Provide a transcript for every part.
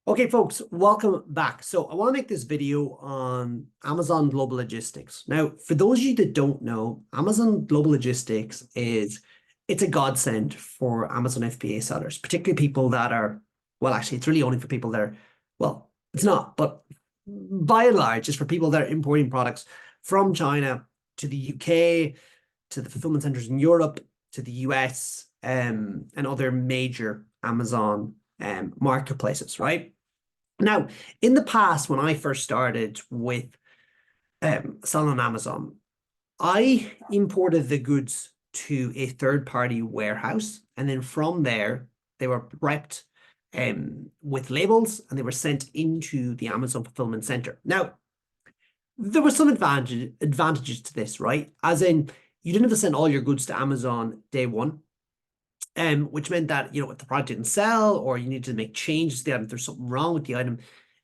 Okay, folks, welcome back. So I want to make this video on Amazon Global Logistics. Now, for those of you that don't know, Amazon Global Logistics it's a godsend for Amazon FBA sellers, particularly people that are, well, actually, it's really only for people that are, well, it's not, but by and large, it's for people that are importing products from China to the UK, to the fulfillment centers in Europe, to the US, and other major Amazon marketplaces, right? Now, in the past, when I first started with selling on Amazon, I imported the goods to a third-party warehouse, and then from there, they were prepped with labels and they were sent into the Amazon fulfillment center. Now, there were some advantages to this, right? As in, you didn't have to send all your goods to Amazon day one, which meant that, if the product didn't sell or you needed to make changes to the item, if there's something wrong with the item,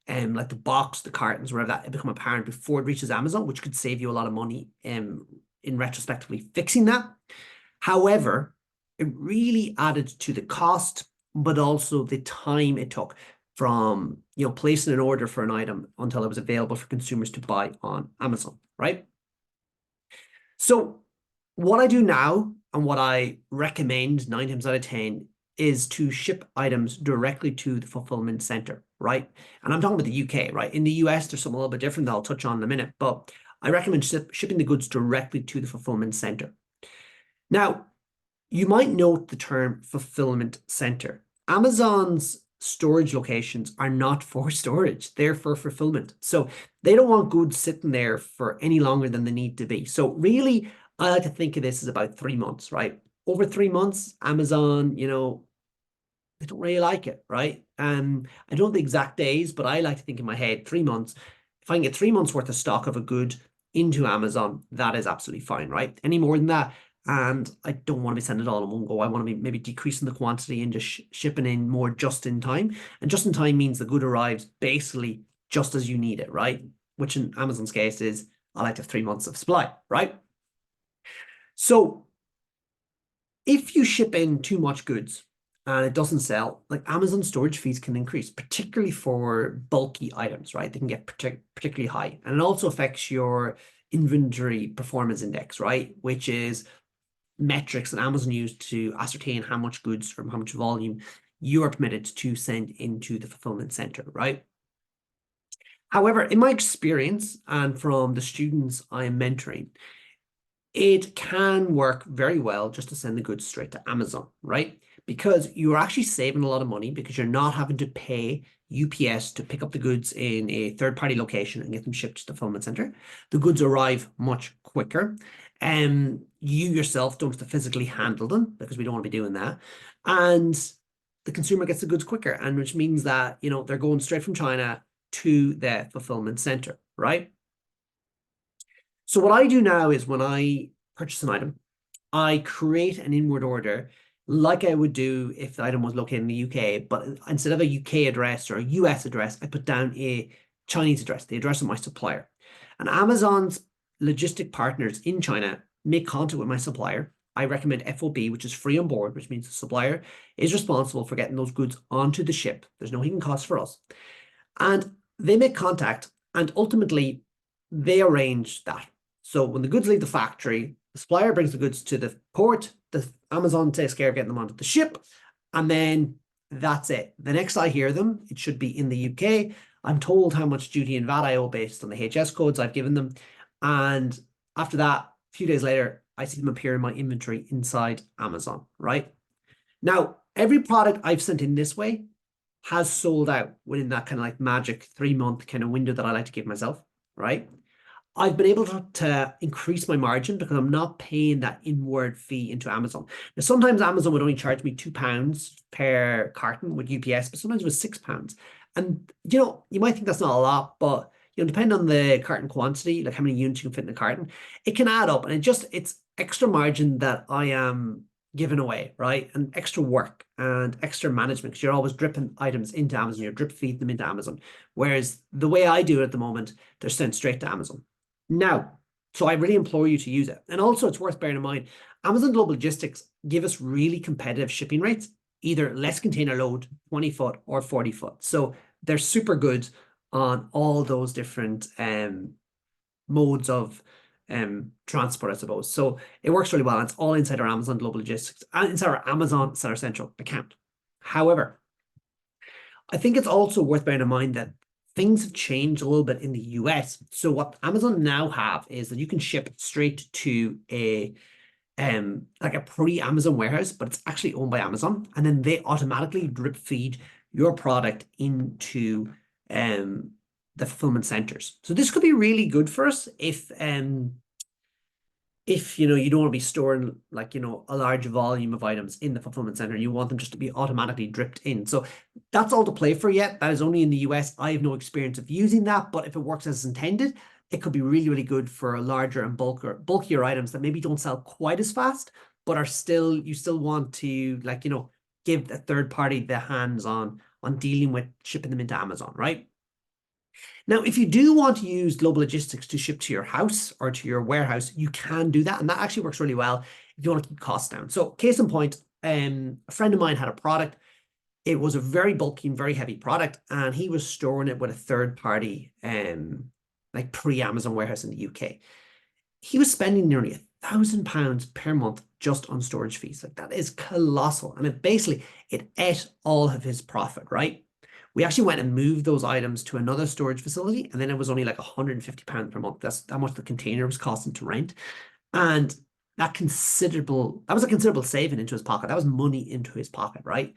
like the box, the cartons, whatever, that it become apparent before it reaches Amazon, which could save you a lot of money in retrospectively fixing that. However, it really added to the cost, but also the time it took from placing an order for an item until it was available for consumers to buy on Amazon, right? So what I do now and what I recommend 9 times out of 10 is to ship items directly to the fulfillment center, right? And I'm talking about the UK, right? In the US, there's something a little bit different that I'll touch on in a minute, but I recommend shipping the goods directly to the fulfillment center. Now, you might note the term fulfillment center. Amazon's storage locations are not for storage, they're for fulfillment. So they don't want goods sitting there for any longer than they need to be. So really, I like to think of this as about 3 months, right? Over 3 months, Amazon, they don't really like it, right? I don't know the exact days, but I like to think in my head 3 months. If I can get 3 months worth of stock of a good into Amazon, that is absolutely fine, right? Any more than that, and I don't want to be sending it all in one go. I want to be maybe decreasing the quantity and just shipping in more just in time. And just in time means the good arrives basically just as you need it, right? Which in Amazon's case is I like to have 3 months of supply, right? So if you ship in too much goods and it doesn't sell, like Amazon storage fees can increase, particularly for bulky items, right? They can get particularly high. And it also affects your inventory performance index, right? Which is metrics that Amazon use to ascertain how much goods from how much volume you are permitted to send into the fulfillment center, right? However, in my experience and from the students I am mentoring, it can work very well just to send the goods straight to Amazon, right? Because you're actually saving a lot of money because you're not having to pay UPS to pick up the goods in a third-party location and get them shipped to the fulfillment center. The goods arrive much quicker. You yourself don't have to physically handle them because we don't want to be doing that. And the consumer gets the goods quicker, and which means that, they're going straight from China to the fulfillment center, right? So what I do now is when I purchase an item, I create an inward order like I would do if the item was located in the UK, but instead of a UK address or a US address, I put down a Chinese address, the address of my supplier. And Amazon's logistic partners in China make contact with my supplier. I recommend FOB, which is free on board, which means the supplier is responsible for getting those goods onto the ship. There's no hidden cost for us. And they make contact, and ultimately they arrange that. So when the goods leave the factory, the supplier brings the goods to the port, the Amazon takes care of getting them onto the ship, and then that's it. The next I hear them, it should be in the UK. I'm told how much duty and VAT I owe based on the HS codes I've given them. And after that, a few days later, I see them appear in my inventory inside Amazon, right? Now, every product I've sent in this way has sold out within that kind of like magic 3-month kind of window that I like to give myself, right? I've been able to increase my margin because I'm not paying that inward fee into Amazon. Now, sometimes Amazon would only charge me £2 per carton with UPS, but sometimes it was £6. And, you might think that's not a lot, but, depending on the carton quantity, like how many units you can fit in a carton, it can add up. And it's extra margin that I am giving away, right? And extra work and extra management because you're always dripping items into Amazon. You're drip feeding them into Amazon. Whereas the way I do it at the moment, they're sent straight to Amazon. Now, so I really implore you to use it. And also it's worth bearing in mind, Amazon Global Logistics give us really competitive shipping rates, either less container load, 20 foot or 40 foot. So they're super good on all those different modes of transport, I suppose. So it works really well. And it's all inside our Amazon Global Logistics and inside our Amazon Seller Central account. However, I think it's also worth bearing in mind that things have changed a little bit in the US. So what Amazon now have is that you can ship straight to a like a pre-Amazon warehouse, but it's actually owned by Amazon, and then they automatically drip feed your product into the fulfillment centers. So this could be really good for us if you know you don't want to be storing like a large volume of items in the fulfillment center, and you want them just to be automatically dripped in. So that's all to play for yet. That is only in the US. I have no experience of using that, but if it works as intended, it could be really, really good for larger and bulkier items that maybe don't sell quite as fast, but are still, you still want to give a third party the hands on dealing with shipping them into Amazon, right? Now, if you do want to use Global Logistics to ship to your house or to your warehouse, you can do that. And that actually works really well if you want to keep costs down. So case in point, a friend of mine had a product. It was a very bulky and very heavy product, and he was storing it with a third party like pre-Amazon warehouse in the UK. He was spending nearly £1,000 per month just on storage fees. Like, that is colossal. And it ate all of his profit, right? We actually went and moved those items to another storage facility, and then it was only like £150 per month. That's how much the container was costing to rent. And that was a considerable saving into his pocket. That was money into his pocket, right?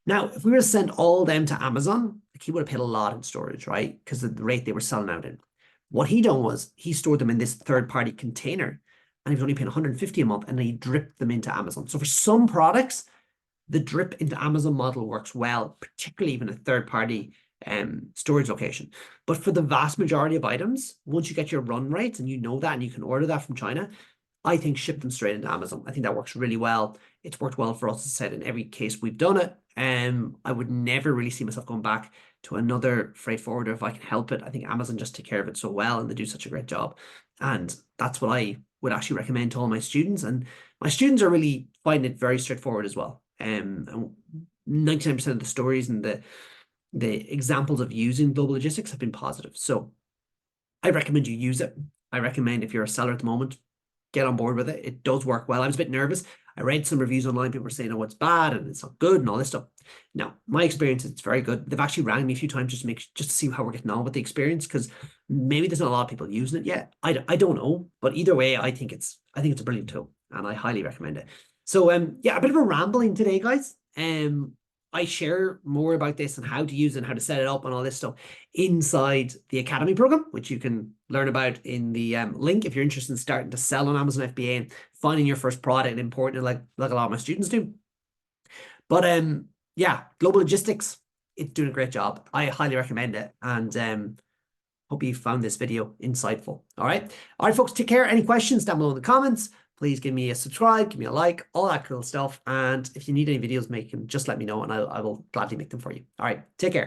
Now, if we were to send all them to Amazon, he would have paid a lot in storage, right? Because of the rate they were selling out in. What he done was he stored them in this third-party container, and he was only paying $150 a month, and then he dripped them into Amazon. So for some products, the drip into Amazon model works well, particularly even a third-party storage location. But for the vast majority of items, once you get your run rates and you know that and you can order that from China, I think ship them straight into Amazon. I think that works really well. It's worked well for us, as I said, in every case we've done it. I would never really see myself going back to another freight forwarder if I can help it. I think Amazon just take care of it so well, and they do such a great job. And that's what I would actually recommend to all my students. And my students are really finding it very straightforward as well. And 99% of the stories and the examples of using Global Logistics have been positive. So I recommend you use it. I recommend, if you're a seller at the moment, get on board with it. It does work well. I was a bit nervous. I read some reviews online. People were saying, oh, it's bad and it's not good and all this stuff. Now, my experience, it's very good. They've actually rang me a few times just to see how we're getting on with the experience, because maybe there's not a lot of people using it yet. I don't know, but either way, I think it's a brilliant tool, and I highly recommend it. So yeah, a bit of a rambling today, guys. I share more about this and how to use it and how to set it up and all this stuff inside the Academy program, which you can learn about in the link if you're interested in starting to sell on Amazon FBA and finding your first product and importing it like a lot of my students do. But yeah, Global Logistics, it's doing a great job. I highly recommend it, and hope you found this video insightful. All right, folks, take care. Any questions down below in the comments? Please give me a subscribe, give me a like, all that cool stuff. And if you need any videos making, just let me know, and I will gladly make them for you. All right, take care.